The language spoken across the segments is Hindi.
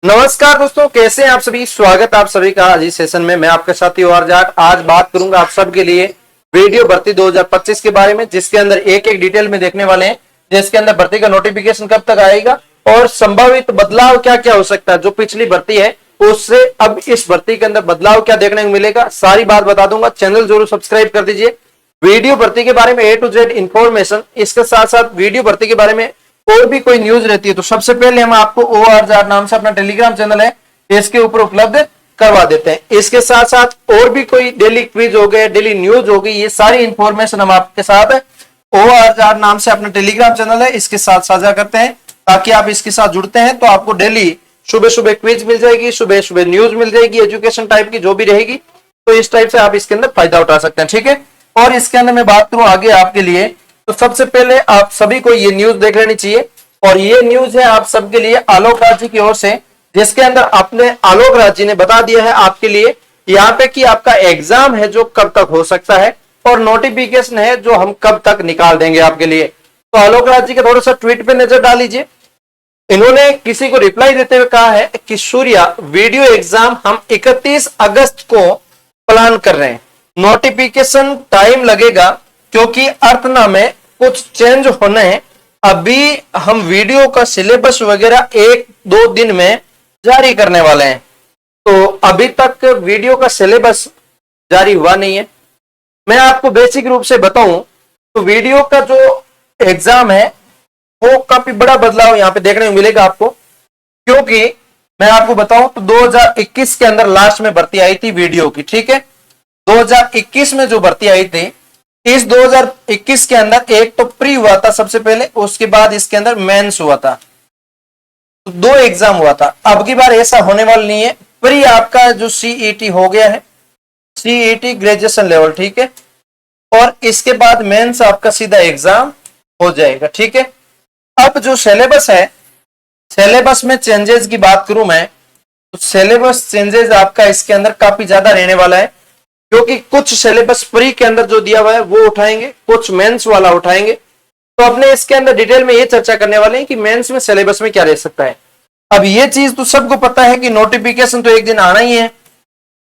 नमस्कार दोस्तों, कैसे हैं आप सभी। स्वागत है आप सभी का आज इस सेशन में। मैं आपका साथी और जाट आज बात करूंगा आप सबके लिए वीडियो भर्ती 2025 के बारे में, जिसके अंदर एक एक डिटेल में देखने वाले हैं। जिसके अंदर भर्ती का नोटिफिकेशन कब तक आएगा और संभावित बदलाव क्या क्या हो सकता है। जो पिछली भर्ती है उससे अब इस भर्ती के अंदर बदलाव क्या देखने को मिलेगा, सारी बात बता दूंगा। चैनल जरूर सब्सक्राइब कर दीजिए। वीडियो भर्ती के बारे में A to Z इंफॉर्मेशन, इसके साथ साथ वीडियो भर्ती के बारे में और भी कोई न्यूज रहती है तो सबसे पहले हम आपको ORR नाम से अपना टेलीग्राम चैनल है, इसके ऊपर उपलब्ध करवा देते हैं। इसके साथ साथ और भी कोई डेली क्विज हो गए, डेली न्यूज हो गई, ये सारी इंफॉर्मेशन हम आपके साथ ORR नाम से अपना टेलीग्राम चैनल है, इसके साथ साझा करते हैं। ताकि आप इसके साथ जुड़ते हैं तो आपको डेली सुबह सुबह क्विज मिल जाएगी, सुबह सुबह न्यूज मिल जाएगी, एजुकेशन टाइप की जो भी रहेगी। तो इस टाइप से आप इसके अंदर फायदा उठा सकते हैं, ठीक है। और इसके अंदर मैं बात करूं आगे आपके लिए, तो सबसे पहले आप सभी को ये न्यूज देख लेनी चाहिए। और ये न्यूज है आप सबके लिए आलोक राज जी की ओर से, जिसके अंदर अपने आलोक राज जी ने बता दिया है आपके लिए यहाँ पे कि आपका एग्जाम है जो कब तक हो सकता है और नोटिफिकेशन है जो हम कब तक निकाल देंगे आपके लिए। तो आलोक राज जी का थोड़ा सा ट्वीट पे नजर डाल लीजिए। इन्होंने किसी को रिप्लाई देते हुए कहा है कि सूर्या, वीडियो एग्जाम हम 31 अगस्त को प्लान कर रहे हैं। नोटिफिकेशन टाइम लगेगा क्योंकि अर्थना में कुछ चेंज होने हैं। अभी हम वीडियो का सिलेबस वगैरह 1-2 दिन में जारी करने वाले हैं। तो अभी तक वीडियो का सिलेबस जारी हुआ नहीं है। मैं आपको बेसिक रूप से बताऊं तो वीडियो का जो एग्जाम है वो काफी बड़ा बदलाव यहां पे देखने को मिलेगा आपको। क्योंकि मैं आपको बताऊं तो 2021 के अंदर लास्ट में भर्ती आई थी वीडियो की, ठीक है। 2021 में जो भर्ती आई थी, इस 2021 के अंदर एक तो प्री हुआ था सबसे पहले, उसके बाद इसके अंदर मेंस हुआ था, तो 2 एग्जाम हुआ था। अब की बार ऐसा होने वाला नहीं है। प्री आपका जो CET हो गया है, CET ग्रेजुएशन लेवल, ठीक है। और इसके बाद मेंस आपका सीधा एग्जाम हो जाएगा, ठीक है। अब जो सिलेबस है, सिलेबस में चेंजेस की बात करूं मैं तो सिलेबस चेंजेस आपका इसके अंदर काफी ज्यादा रहने वाला है। क्योंकि कुछ सिलेबस प्री के अंदर जो दिया हुआ है वो उठाएंगे, कुछ मेंस वाला उठाएंगे। तो अपने इसके अंदर डिटेल में ये चर्चा करने वाले हैं कि मेंस में सिलेबस में क्या रह सकता है। अब ये चीज तो सबको पता है कि नोटिफिकेशन तो एक दिन आना ही है,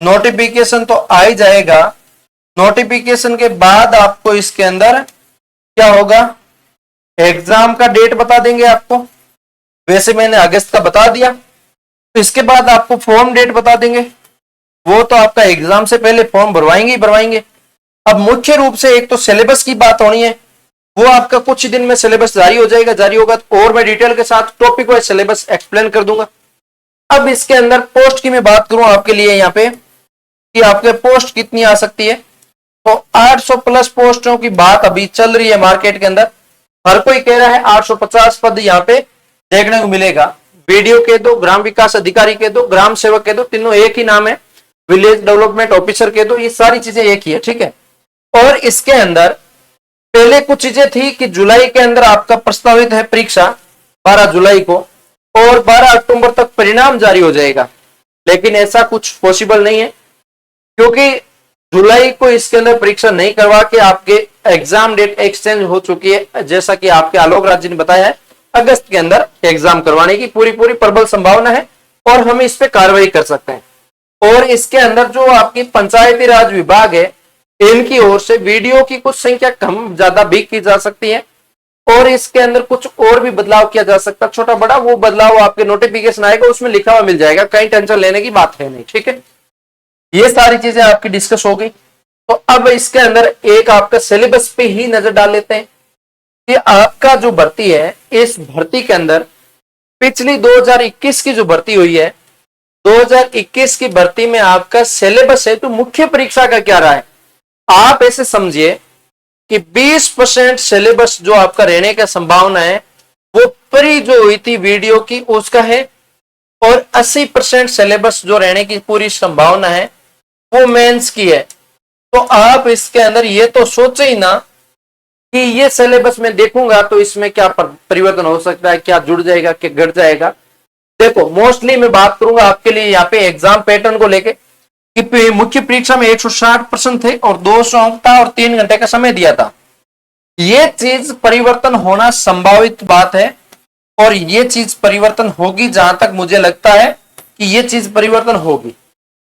नोटिफिकेशन तो आ ही जाएगा। नोटिफिकेशन के बाद आपको इसके अंदर क्या होगा, एग्जाम का डेट बता देंगे आपको। वैसे मैंने अगस्त का बता दिया। तो इसके बाद आपको फॉर्म डेट बता देंगे, वो तो आपका एग्जाम से पहले फॉर्म भरवाएंगे ही भरवाएंगे। अब मुख्य रूप से एक तो सिलेबस की बात होनी है, वो आपका कुछ दिन में सिलेबस जारी हो जाएगा। जारी होगा तो और मैं डिटेल के साथ टॉपिक वाइज सिलेबस एक्सप्लेन कर दूंगा। अब इसके अंदर पोस्ट की मैं बात करूं आपके लिए यहाँ पे कि आपके पोस्ट कितनी आ सकती है, तो 800 प्लस पोस्टों की बात अभी चल रही है मार्केट के अंदर। हर कोई कह रहा है 850 पद यहाँ पे देखने को मिलेगा। वीडियो के दो, ग्राम विकास अधिकारी के दो, ग्राम सेवक के दो, तीनों एक ही नाम है, विलेज डेवलपमेंट ऑफिसर के दो, ये सारी चीजें एक ही है, ठीक है। और इसके अंदर पहले कुछ चीजें थी कि जुलाई के अंदर आपका प्रस्तावित है परीक्षा 12 जुलाई को और 12 अक्टूबर तक परिणाम जारी हो जाएगा। लेकिन ऐसा कुछ पॉसिबल नहीं है क्योंकि जुलाई को इसके अंदर परीक्षा नहीं करवा के आपके एग्जाम डेट एक्सचेंज हो चुकी है। जैसा कि आपके आलोक राज जी ने बताया है, अगस्त के अंदर एग्जाम करवाने की पूरी प्रबल संभावना है और हम इस पे कार्रवाई कर सकते हैं। और इसके अंदर जो आपकी पंचायती राज विभाग है, इनकी ओर से वीडियो की कुछ संख्या कम ज्यादा भी की जा सकती है और इसके अंदर कुछ और भी बदलाव किया जा सकता है, छोटा बड़ा। वो बदलाव आपके नोटिफिकेशन आएगा उसमें लिखा हुआ मिल जाएगा, कहीं टेंशन लेने की बात है नहीं, ठीक है। ये सारी चीजें आपकी डिस्कस हो गई। तो अब इसके अंदर एक आपका सिलेबस पे ही नजर डाल लेते हैं कि आपका जो भर्ती है, इस भर्ती के अंदर पिछली 2021 की जो भर्ती हुई है, 2021 की भर्ती में आपका सिलेबस है तो मुख्य परीक्षा का क्या रहा है। आप ऐसे समझिए कि 20% सिलेबस जो आपका रहने का संभावना है वो प्री जो हुई थी वीडियो की उसका है और 80% सिलेबस जो रहने की पूरी संभावना है वो मेंस की है। तो आप इसके अंदर ये तो सोचे ही ना कि ये सिलेबस में देखूंगा तो इसमें क्या परिवर्तन हो सकता है, क्या जुड़ जाएगा, क्या घट जाएगा। देखो मोस्टली मैं बात करूंगा आपके लिए यहाँ पे एग्जाम पैटर्न को लेके कि मुख्य परीक्षा में 160 प्रश्न थे और 200 अंक था और 3 घंटे का समय दिया था। ये चीज परिवर्तन होना संभावित बात है और ये चीज परिवर्तन होगी, जहां तक मुझे लगता है कि ये चीज परिवर्तन होगी।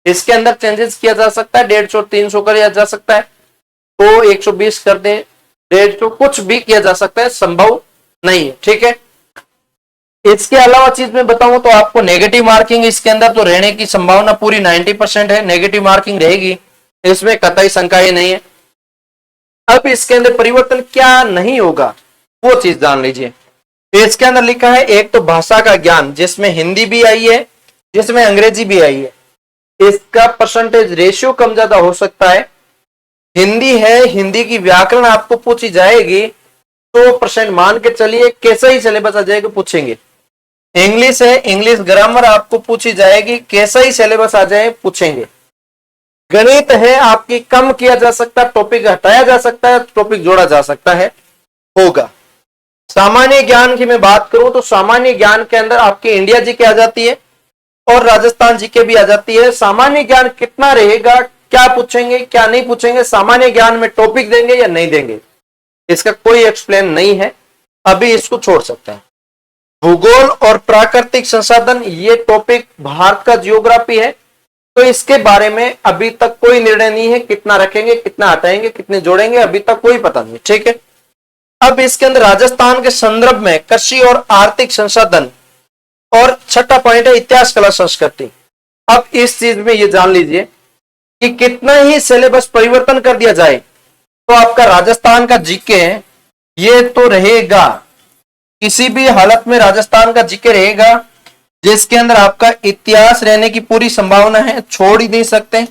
इसके अंदर चेंजेस किया जा सकता है, 150 300 कर जा सकता है, तो 120 कर दें, 150 कुछ भी किया जा सकता है, संभव नहीं है। ठीक है, इसके अलावा चीज मैं बताऊं तो आपको नेगेटिव मार्किंग इसके अंदर तो रहने की संभावना पूरी 90% है, नेगेटिव मार्किंग रहेगी, इसमें कतई शंका ही नहीं है। अब इसके अंदर परिवर्तन क्या नहीं होगा वो चीज जान लीजिए। इसके अंदर लिखा है एक तो भाषा का ज्ञान, जिसमें हिंदी भी आई है, जिसमें अंग्रेजी भी आई है, इसका परसेंटेज रेशियो कम ज्यादा हो सकता है। हिंदी है, हिंदी की व्याकरण आपको पूछी जाएगी, 100% मान के चलिए, कैसा ही सिलेबस आ जाएगा पूछेंगे। इंग्लिश है, इंग्लिश ग्रामर आपको पूछी जाएगी, कैसा ही सिलेबस आ जाए पूछेंगे। गणित है, आपकी कम किया जा सकता है, टॉपिक हटाया जा सकता है, टॉपिक जोड़ा जा सकता है, होगा। सामान्य ज्ञान की मैं बात करूं तो सामान्य ज्ञान के अंदर आपकी इंडिया जीके आ जाती है और राजस्थान जीके भी आ जाती है। सामान्य ज्ञान कितना रहेगा, क्या पूछेंगे क्या नहीं पूछेंगे, सामान्य ज्ञान में टॉपिक देंगे या नहीं देंगे, इसका कोई एक्सप्लेन नहीं है, अभी इसको छोड़ सकते हैं। भूगोल और प्राकृतिक संसाधन, ये टॉपिक भारत का जियोग्राफी है, तो इसके बारे में अभी तक कोई निर्णय नहीं है, कितना रखेंगे कितना हटाएंगे कितने जोड़ेंगे, अभी तक कोई पता नहीं। ठीक है, अब इसके अंदर राजस्थान के संदर्भ में कृषि और आर्थिक संसाधन, और छठा पॉइंट है इतिहास कला संस्कृति। अब इस चीज में ये जान लीजिए कि कितना ही सिलेबस परिवर्तन कर दिया जाए तो आपका राजस्थान का जीके ये तो रहेगा, किसी भी हालत में राजस्थान का जीके रहेगा, जिसके अंदर आपका इतिहास रहने की पूरी संभावना है, छोड़ ही नहीं सकते।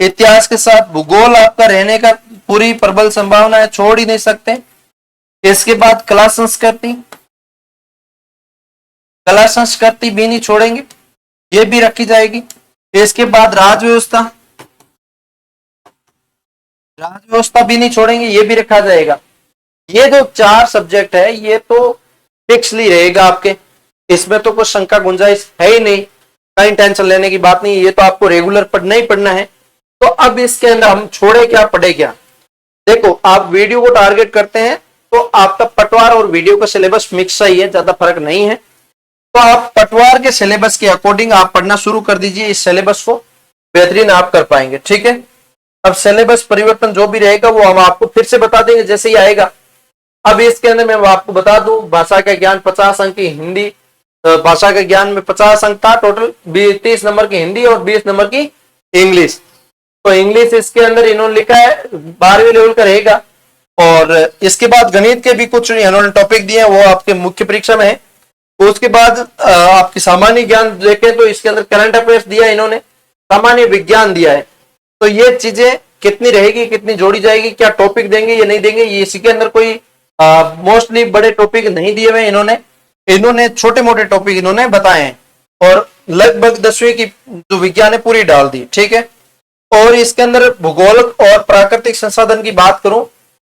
इतिहास के साथ भूगोल आपका रहने का पूरी प्रबल संभावना है, छोड़ ही नहीं सकते। इसके बाद कला संस्कृति, कला संस्कृति भी नहीं छोड़ेंगे, ये भी रखी जाएगी। इसके बाद राज व्यवस्था, राज व्यवस्था भी नहीं छोड़ेंगे, ये भी रखा जाएगा। ये जो 4 सब्जेक्ट है ये तो फिक्सली रहेगा आपके, इसमें तो कोई शंका गुंजाइश है ही नहीं, कहीं टेंशन लेने की बात नहीं, ये तो आपको रेगुलर पढ़ना ही पढ़ना है। तो अब इसके अंदर हम छोड़े क्या पढ़े क्या, देखो आप वीडियो को टारगेट करते हैं तो आपका पटवार और वीडियो का सिलेबस मिक्स ही है, ज्यादा फर्क नहीं है। तो आप पटवार के सिलेबस के अकॉर्डिंग आप पढ़ना शुरू कर दीजिए, इस सिलेबस को बेहतरीन आप कर पाएंगे। ठीक है, अब सिलेबस परिवर्तन जो भी रहेगा वो हम आपको फिर से बता देंगे जैसे ही आएगा। अब इसके अंदर मैं आपको बता दूं, भाषा का ज्ञान 50 अंक की हिंदी, भाषा के ज्ञान में 50 अंक था टोटल, 30 नंबर की हिंदी और 20 नंबर की इंग्लिश। तो इंग्लिश इसके अंदर इन्होंने लिखा है 12वीं लेवल का रहेगा। और इसके बाद गणित के भी कुछ इन्होंने टॉपिक दिए हैं, वो आपके मुख्य परीक्षा में है। उसके बाद आपकी सामान्य ज्ञान देखें तो इसके अंदर करंट अफेयर्स दिया है इन्होंने, सामान्य विज्ञान दिया है। तो ये चीजें कितनी रहेगी, कितनी जोड़ी जाएगी, क्या टॉपिक देंगे या नहीं देंगे, ये इसी के अंदर कोई मोस्टली बड़े टॉपिक नहीं दिए हुए इन्होंने छोटे मोटे टॉपिक इन्होंने बताए हैं, और लगभग 10वीं की जो विज्ञान है पूरी डाल दी। ठीक है, और इसके अंदर भूगोल और प्राकृतिक संसाधन की बात करूं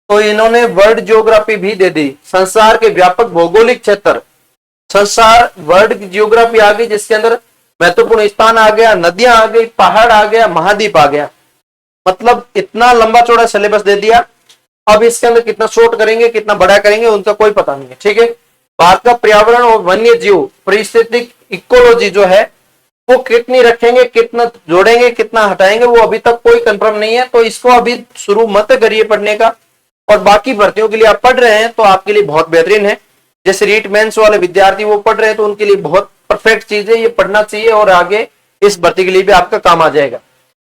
तो इन्होंने वर्ल्ड जियोग्राफी भी दे दी, संसार के व्यापक भौगोलिक क्षेत्र, संसार वर्ल्ड की जियोग्राफी आ गई, जिसके अंदर महत्वपूर्ण स्थान आ गया, नदियां आ गई, पहाड़ आ गया, महाद्वीप आ गया। मतलब इतना लंबा चौड़ा सिलेबस दे दिया। अब इसके अंदर कितना शॉर्ट करेंगे कितना बड़ा करेंगे उनका कोई पता नहीं है। ठीक है, भारत का पर्यावरण और वन्य जीव परिस्थितिक इकोलॉजी जो है वो कितनी रखेंगे, कितना जोड़ेंगे, कितना हटाएंगे, वो अभी तक कोई कंफर्म नहीं है। तो इसको अभी शुरू मत करिए पढ़ने का, और बाकी भर्तियों के लिए आप पढ़ रहे हैं तो आपके लिए बहुत बेहतरीन है। जैसे रीट मेंस वाले विद्यार्थी वो पढ़ रहे हैं तो उनके लिए बहुत परफेक्ट चीज है, ये पढ़ना चाहिए और आगे इस भर्ती के लिए भी आपका काम आ जाएगा।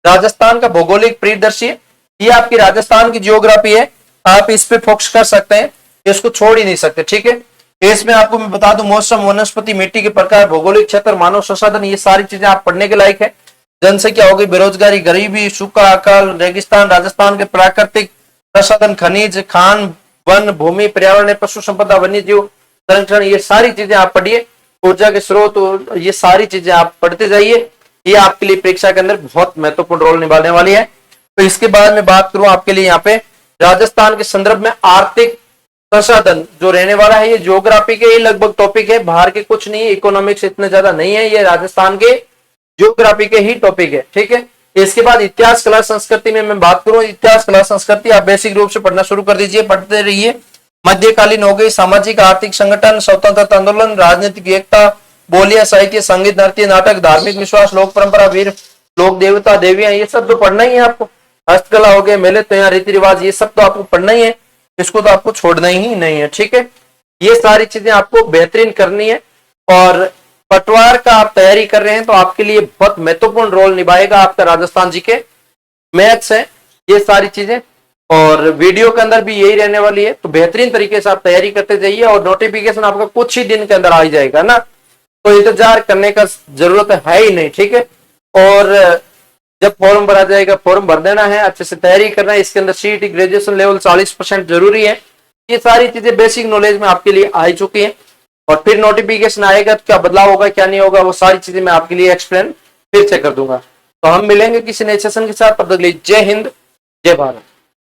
राजस्थान का भौगोलिक परिदृश्य, ये आपकी राजस्थान की जियोग्राफी है, आप इस पे फोकस कर सकते हैं, इसको छोड़ ही नहीं सकते। ठीक है, इसमें आपको मैं बता दूं मौसम, वनस्पति, मिट्टी के प्रकार, भौगोलिक क्षेत्र, मानव संसाधन, ये सारी चीजें आप पढ़ने के लायक है। जनसंख्या होगी, बेरोजगारी, गरीबी, सूखा, अकाल, रेगिस्तान, राजस्थान के प्राकृतिक संसाधन, खनिज, खान, वन, भूमि, पर्यावरण, पशु संपदा, वन्य जीव संरक्षण, ये सारी चीजें आप पढ़िए। ऊर्जा के स्रोत, ये सारी चीजें आप पढ़ते जाइए, ये आपके लिए परीक्षा के अंदर बहुत महत्वपूर्ण रोल निभाने वाली है। तो इसके बाद में बात करूं आपके लिए यहाँ पे राजस्थान के संदर्भ में आर्थिक संसाधन जो रहने वाला है, ये ज्योग्राफी के ही लगभग टॉपिक है, बाहर के कुछ नहीं है, इकोनॉमिक्स इतने ज्यादा नहीं है, ये राजस्थान के ज्योग्राफी के ही टॉपिक है। ठीक है, इसके बाद इतिहास कला संस्कृति में मैं बात करूं, इतिहास कला संस्कृति आप बेसिक रूप से पढ़ना शुरू कर दीजिए, पढ़ते रहिए, मध्यकालीन हो गई, सामाजिक आर्थिक संगठन, स्वतंत्रता आंदोलन, राजनीतिक एकता, बोलियां, साहित्य, संगीत, नृत्य, नाटक, धार्मिक विश्वास, लोक परंपरा, वीर, लोक देवता, देवियां, ये सब तो पढ़ना ही है आपको। हस्तकला हो गए, मेले, त्योहार, रीति रिवाज, ये सब तो आपको पढ़ना ही है, इसको तो आपको छोड़ना ही नहीं है। ठीक है, ये सारी चीजें आपको बेहतरीन करनी है। और पटवार का आप तैयारी कर रहे हैं तो आपके लिए बहुत महत्वपूर्ण रोल निभाएगा आपका राजस्थान जी के मैथ्स है, ये सारी चीजें। और वीडियो के अंदर भी यही रहने वाली है, तो बेहतरीन तरीके से आप तैयारी करते जाइए और नोटिफिकेशन आपका कुछ ही दिन के अंदर आ ही जाएगा ना, तो इंतजार करने का जरूरत है ही नहीं। ठीक है, और जब फॉर्म भरा जाएगा फॉर्म भर देना है, अच्छे से तैयारी करना है। इसके अंदर सीईटी ग्रेजुएशन लेवल 40% जरूरी है। ये सारी चीजें बेसिक नॉलेज में आपके लिए आ चुकी है, और फिर नोटिफिकेशन आएगा तो क्या बदलाव होगा क्या नहीं होगा, वो सारी चीजें मैं आपके लिए एक्सप्लेन फिर से कर दूंगा। तो हम मिलेंगे किसी नए सेशन के साथ, तब तक के लिए जय हिंद, जय भारत।